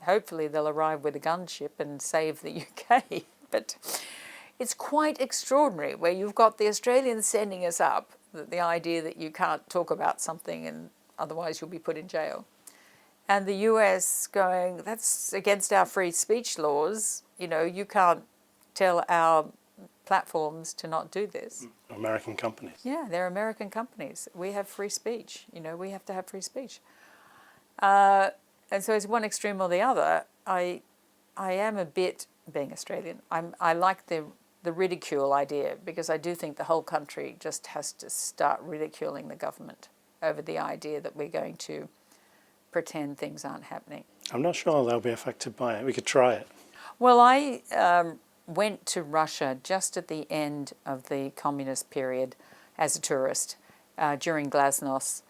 Hopefully they'll arrive with a gunship and save the UK. But it's quite extraordinary where you've got the Australians sending us up, the idea that you can't talk about something and otherwise you'll be put in jail. And the US going, that's against our free speech laws. You know, you can't tell our platforms to not do this. American companies. Yeah, they're American companies. We have free speech. You know, we have to have free speech. And so it's one extreme or the other. I am a bit, being Australian, I like the ridicule idea, because I do think the whole country just has to start ridiculing the government over the idea that we're going to pretend things aren't happening. I'm not sure they'll be affected by it. We could try it. Well, I went to Russia just at the end of the communist period as a tourist during Glasnost,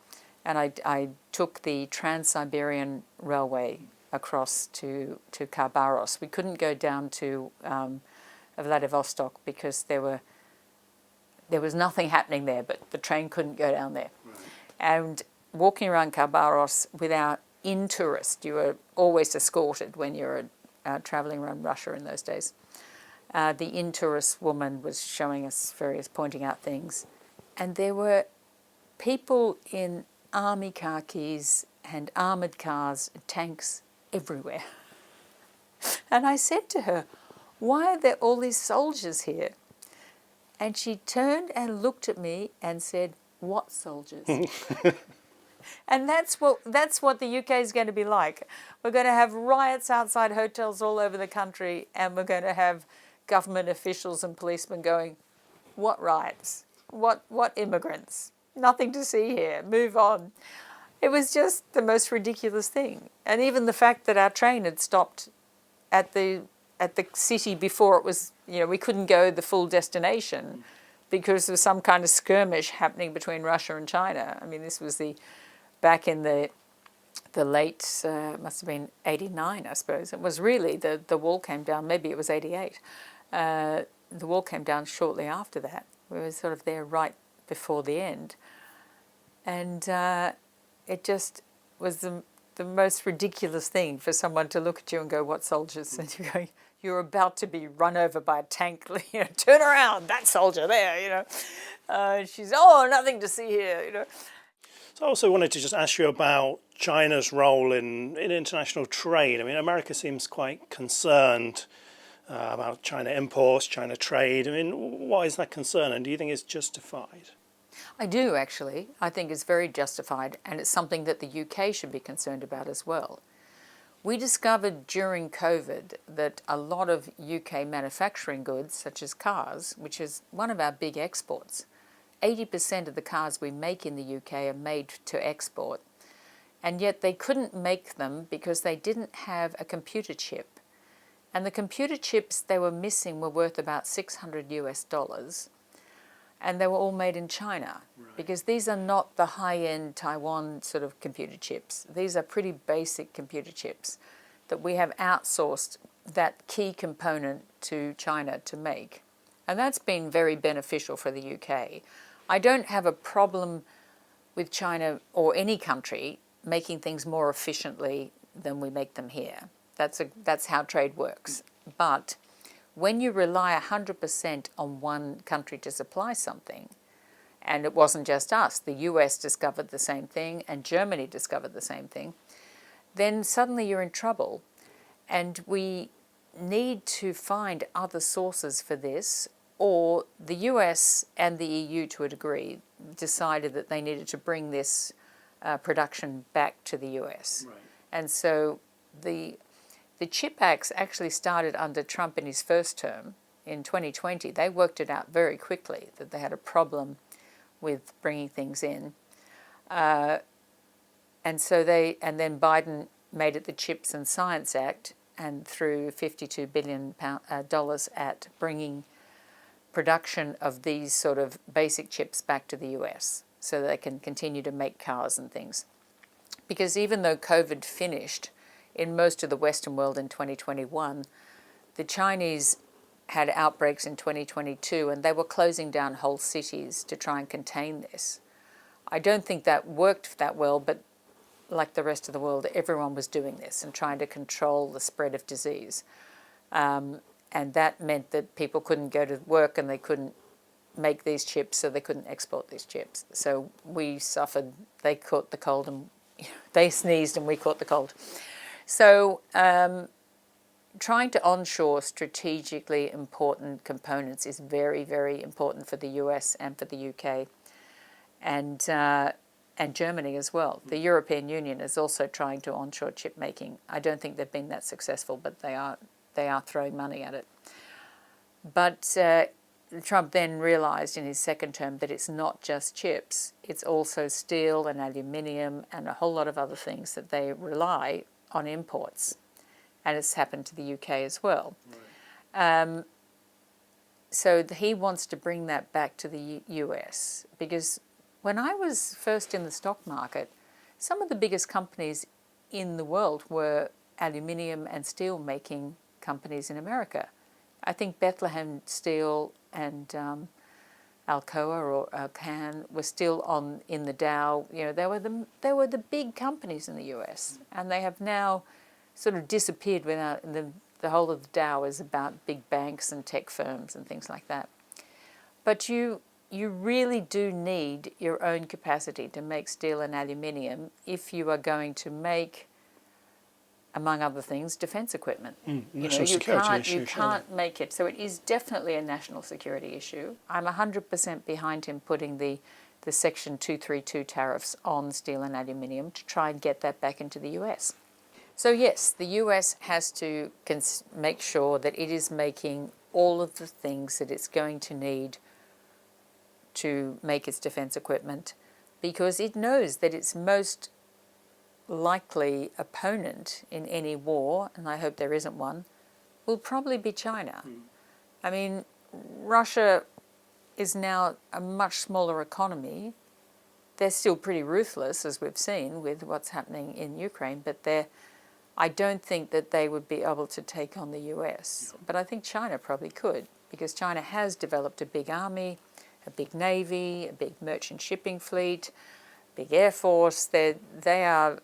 and I took the Trans-Siberian Railway across to Khabarovsk. We couldn't go down to Vladivostok because there was nothing happening there, but the train couldn't go down there. Right. And walking around Khabarovsk without in-tourist, you were always escorted when you were travelling around Russia in those days. The in-tourist woman was showing us pointing out things, and there were people in army khakis and armoured cars, tanks everywhere. And I said to her, why are there all these soldiers here? And she turned and looked at me and said, what soldiers? And that's what the UK is going to be like. We're going to have riots outside hotels all over the country, and we're going to have government officials and policemen going, what riots? What immigrants? Nothing to see here. Move on. It was just the most ridiculous thing. And even the fact that our train had stopped at the city before it was, we couldn't go the full destination because of some kind of skirmish happening between Russia and China. I mean, this was back in the late, must have been 89, I suppose. It was really, the wall came down, maybe it was 88. The wall came down shortly after that. We were sort of there right before the end. And it just was the most ridiculous thing for someone to look at you and go, what soldiers? And you go, you're about to be run over by a tank, turn around, that soldier there, she's, nothing to see here, So I also wanted to just ask you about China's role in international trade. I mean, America seems quite concerned about China imports, China trade. I mean, why is that concern, and do you think it's justified? I do, actually. I think it's very justified, and it's something that the UK should be concerned about as well. We discovered during COVID that a lot of UK manufacturing goods, such as cars, which is one of our big exports, 80% of the cars we make in the UK are made to export, and yet they couldn't make them because they didn't have a computer chip. And the computer chips they were missing were worth about $600 US, and they were all made in China, because these are not the high-end Taiwan sort of computer chips. These are pretty basic computer chips that we have outsourced that key component to China to make. And that's been very beneficial for the UK. I don't have a problem with China or any country making things more efficiently than we make them here. That's how trade works. But when you rely 100% on one country to supply something, and it wasn't just us, the US discovered the same thing and Germany discovered the same thing, then suddenly you're in trouble. And we need to find other sources for this, or the US and the EU, to a degree, decided that they needed to bring this production back to the US. Right. And so the Chip Acts actually started under Trump in his first term in 2020. They worked it out very quickly that they had a problem with bringing things in. And then Biden made it the Chips and Science Act and threw $52 billion at bringing production of these sort of basic chips back to the US so that they can continue to make cars and things. Because even though COVID finished in most of the Western world in 2021, the Chinese had outbreaks in 2022 and they were closing down whole cities to try and contain this. I don't think that worked that well, but like the rest of the world, everyone was doing this and trying to control the spread of disease. And that meant that people couldn't go to work and they couldn't make these chips, so they couldn't export these chips. So we suffered, they caught the cold, and they sneezed and we caught the cold. So trying to onshore strategically important components is very, very important for the US and for the UK and Germany as well. The European Union is also trying to onshore chip making. I don't think they've been that successful, but they are throwing money at it. But Trump then realised in his second term that it's not just chips, it's also steel and aluminium and a whole lot of other things that they rely on imports. And it's happened to the UK as well. Right. So he wants to bring that back to the US, because when I was first in the stock market, some of the biggest companies in the world were aluminium and steel making companies in America. I think Bethlehem Steel and Alcoa or Alcan were still in the Dow. They were the big companies in the US, and they have now sort of disappeared. Without the whole of the Dow is about big banks and tech firms and things like that. But you you really do need your own capacity to make steel and aluminium if you are going to make, among other things, defence equipment. National security issue, you can't make it. So it is definitely a national security issue. I'm 100% behind him putting the Section 232 tariffs on steel and aluminium to try and get that back into the US. So yes, the US has to make sure that it is making all of the things that it's going to need to make its defence equipment, because it knows that its most likely opponent in any war, and I hope there isn't one, will probably be China. I mean, Russia is now a much smaller economy. They're still pretty ruthless, as we've seen with what's happening in Ukraine, but I don't think that they would be able to take on the US. But I think China probably could, because China has developed a big army, a big navy, a big merchant shipping fleet, big air force. They are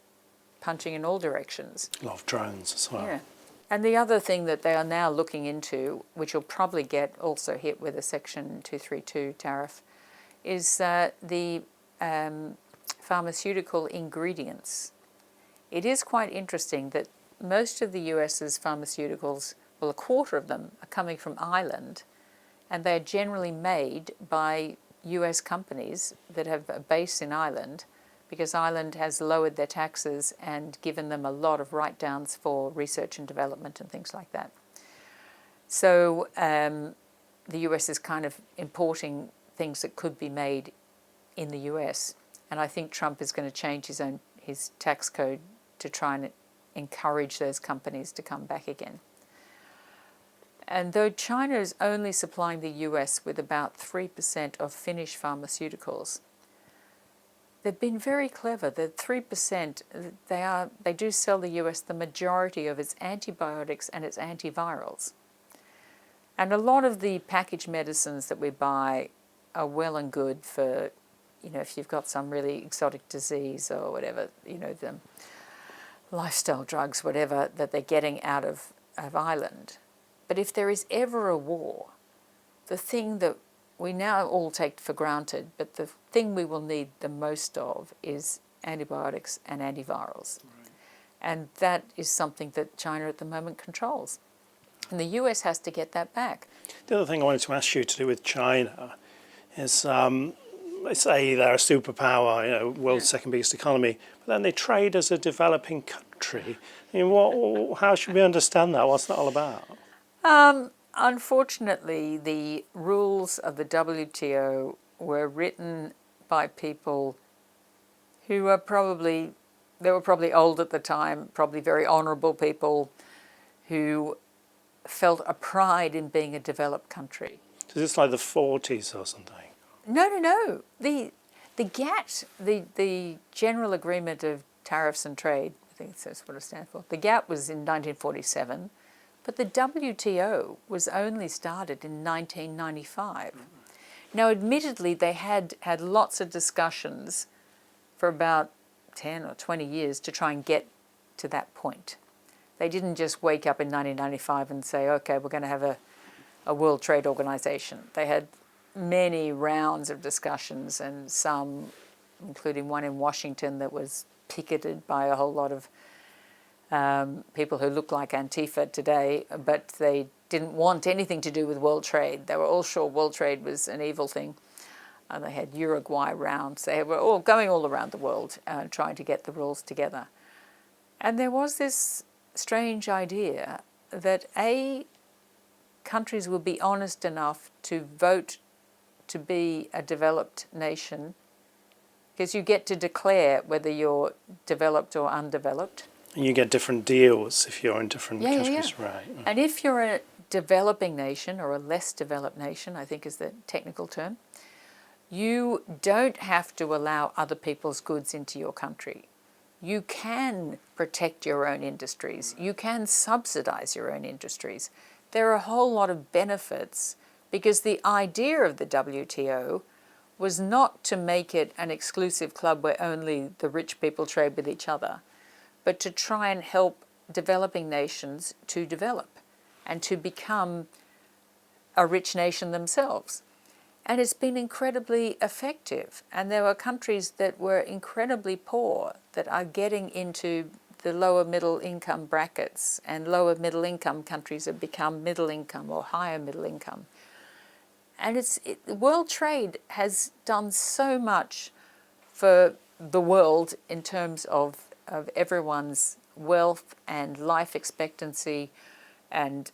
punching in all directions. A lot of drones as well. Yeah. And the other thing that they are now looking into, which will probably get also hit with a Section 232 tariff, is the pharmaceutical ingredients. It is quite interesting that most of the US's pharmaceuticals, well, a quarter of them are coming from Ireland, and they're generally made by US companies that have a base in Ireland, because Ireland has lowered their taxes and given them a lot of write-downs for research and development and things like that. So the US is kind of importing things that could be made in the US, and I think Trump is going to change his tax code to try and encourage those companies to come back again. And though China is only supplying the US with about 3% of finished pharmaceuticals, they've been very clever. The 3%, they do sell the US the majority of its antibiotics and its antivirals. And a lot of the packaged medicines that we buy are well and good for, if you've got some really exotic disease or whatever, the lifestyle drugs, whatever, that they're getting out of Ireland. But if there is ever a war, the thing that we now all take for granted, but the thing we will need the most of is antibiotics and antivirals. Right. And that is something that China at the moment controls. And the US has to get that back. The other thing I wanted to ask you to do with China is, they say they're a superpower, world's second biggest economy, but then they trade as a developing country. I mean, how should we understand that? What's that all about? Unfortunately, the rules of the WTO were written by people who were probably old at the time, probably very honourable people who felt a pride in being a developed country. So it's like the 40s or something? No. The GATT, the General Agreement of Tariffs and Trade, I think that's what it stands for. The GATT was in 1947. But the WTO was only started in 1995. Now, admittedly, they had lots of discussions for about 10 or 20 years to try and get to that point. They didn't just wake up in 1995 and say, okay, we're going to have a World Trade Organization. They had many rounds of discussions, and some, including one in Washington, that was picketed by a whole lot of people who look like Antifa today, but they didn't want anything to do with world trade. They were all sure world trade was an evil thing. They had Uruguay rounds. They were all going all around the world trying to get the rules together. And there was this strange idea that countries would be honest enough to vote to be a developed nation, because you get to declare whether you're developed or undeveloped. And you get different deals if you're in different countries, yeah. Right? And if you're a developing nation, or a less developed nation, I think is the technical term, you don't have to allow other people's goods into your country. You can protect your own industries. You can subsidize your own industries. There are a whole lot of benefits, because the idea of the WTO was not to make it an exclusive club where only the rich people trade with each other, but to try and help developing nations to develop and to become a rich nation themselves. And it's been incredibly effective. And there were countries that were incredibly poor that are getting into the lower middle income brackets, and lower middle income countries have become middle income or higher middle income. And world trade has done so much for the world in terms of everyone's wealth and life expectancy, and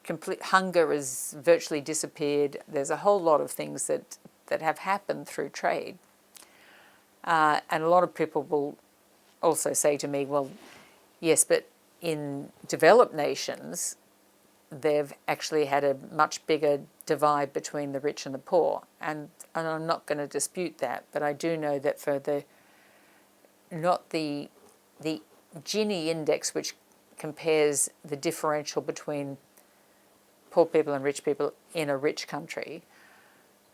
complete hunger has virtually disappeared. There's a whole lot of things that have happened through trade. And a lot of people will also say to me, well, yes, but in developed nations, they've actually had a much bigger divide between the rich and the poor. And I'm not going to dispute that, but I do know that for the Gini index, which compares the differential between poor people and rich people in a rich country,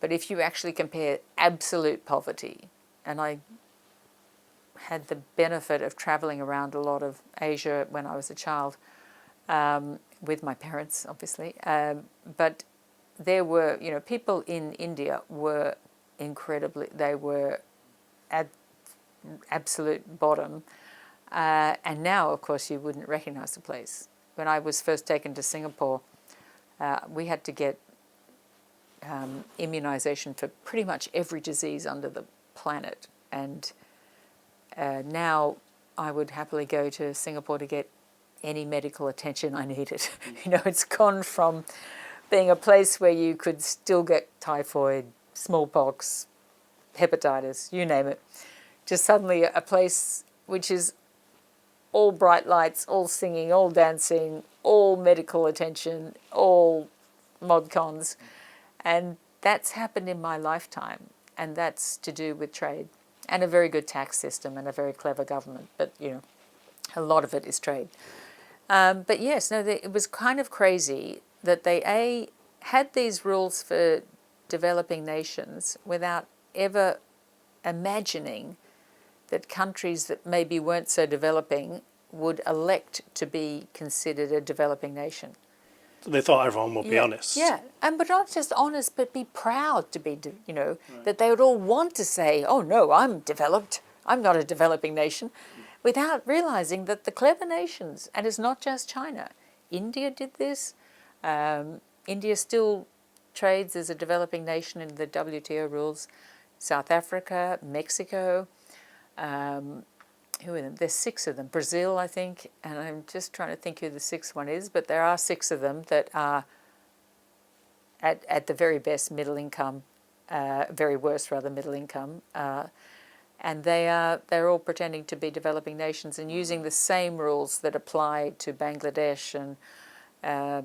but if you actually compare absolute poverty, and I had the benefit of travelling around a lot of Asia when I was a child, with my parents, obviously, but there were, people in India were they were at absolute bottom. And now, of course, you wouldn't recognise the place. When I was first taken to Singapore, we had to get immunisation for pretty much every disease under the planet. And now I would happily go to Singapore to get any medical attention I needed. It's gone from being a place where you could still get typhoid, smallpox, hepatitis, you name it, to suddenly a place which is all bright lights, all singing, all dancing, all medical attention, all mod cons. And that's happened in my lifetime. And that's to do with trade and a very good tax system and a very clever government. But, a lot of it is trade. But yes, it was kind of crazy that they had these rules for developing nations without ever imagining that countries that maybe weren't so developing would elect to be considered a developing nation. So they thought everyone would be honest. Yeah, but not just honest, but be proud to be, that they would all want to say, oh no, I'm developed, I'm not a developing nation, without realising that the clever nations, and it's not just China, India did this, India still trades as a developing nation in the WTO rules, South Africa, Mexico, who are them? There's 6 of them. Brazil, I think, and I'm just trying to think who the 6th one is, but there are 6 of them that are at the very best middle income, very worst rather middle income, and they're all pretending to be developing nations and using the same rules that apply to Bangladesh and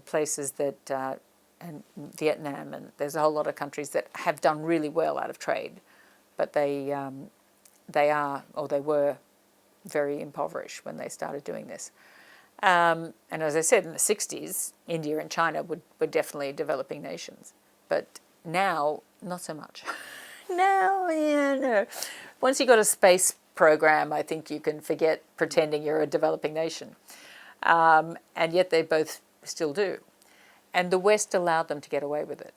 places that and Vietnam, and there's a whole lot of countries that have done really well out of trade, but they were very impoverished when they started doing this. And as I said, in the 60s, India and China were definitely developing nations. But now, not so much. No. Once you've got a space program, I think you can forget pretending you're a developing nation. And yet they both still do. And the West allowed them to get away with it.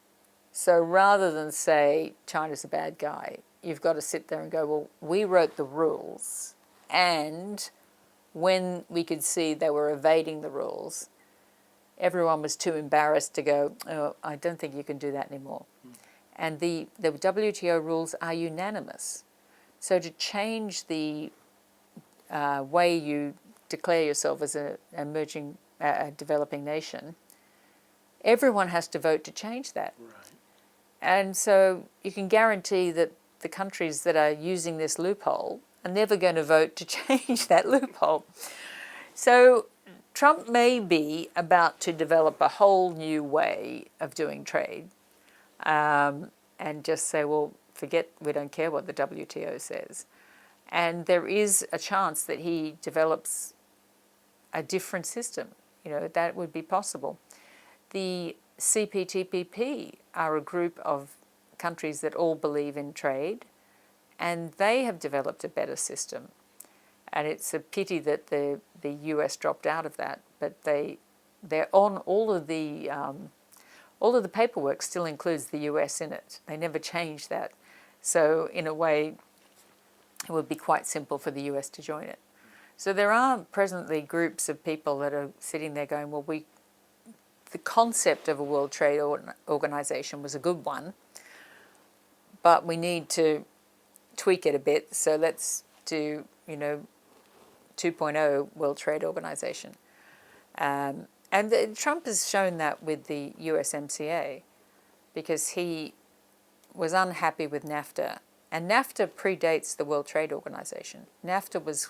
So rather than say China's a bad guy, you've got to sit there and go, well, we wrote the rules, and when we could see they were evading the rules, everyone was too embarrassed to go, oh, I don't think you can do that anymore. And the WTO rules are unanimous. So to change the way you declare yourself as an emerging, developing nation, everyone has to vote to change that. Right. And so you can guarantee that the countries that are using this loophole are never going to vote to change that loophole. So Trump may be about to develop a whole new way of doing trade, and just say, well, forget, we don't care what the WTO says. And there is a chance that he develops a different system. That would be possible. The CPTPP are a group of countries that all believe in trade, and they have developed a better system. And it's a pity that the US dropped out of that, but they're on all of the all of the paperwork still includes the US in it. They never changed that. So in a way, it would be quite simple for the US to join it. So there are presently groups of people that are sitting there going, well, the concept of a World Trade Organization was a good one, but we need to tweak it a bit. So let's do, 2.0 World Trade Organization. And Trump has shown that with the USMCA, because he was unhappy with NAFTA. And NAFTA predates the World Trade Organization. NAFTA was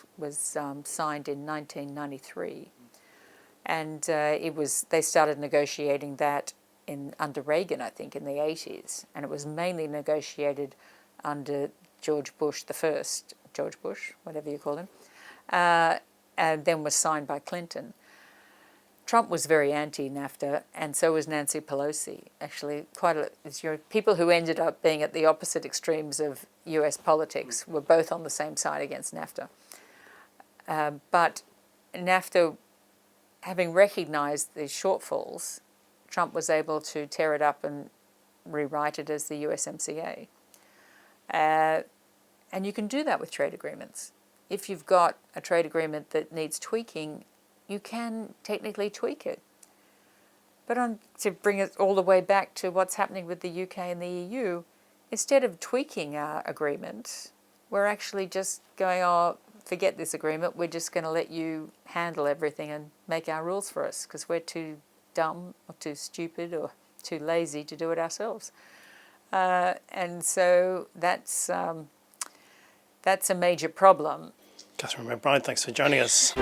signed in 1993. And they started negotiating that under Reagan, I think, in the 80s. And it was mainly negotiated under George Bush the first, George Bush, whatever you call him, and then was signed by Clinton. Trump was very anti-NAFTA, and so was Nancy Pelosi. Actually, people who ended up being at the opposite extremes of US politics were both on the same side against NAFTA. But NAFTA, having recognized the shortfalls, Trump was able to tear it up and rewrite it as the USMCA. And you can do that with trade agreements. If you've got a trade agreement that needs tweaking, you can technically tweak it. But to bring it all the way back to what's happening with the UK and the EU, instead of tweaking our agreement, we're actually just going, oh, forget this agreement, we're just going to let you handle everything and make our rules for us because we're too dumb or too stupid or too lazy to do it ourselves. And so that's a major problem. Catherine McBride, thanks for joining us.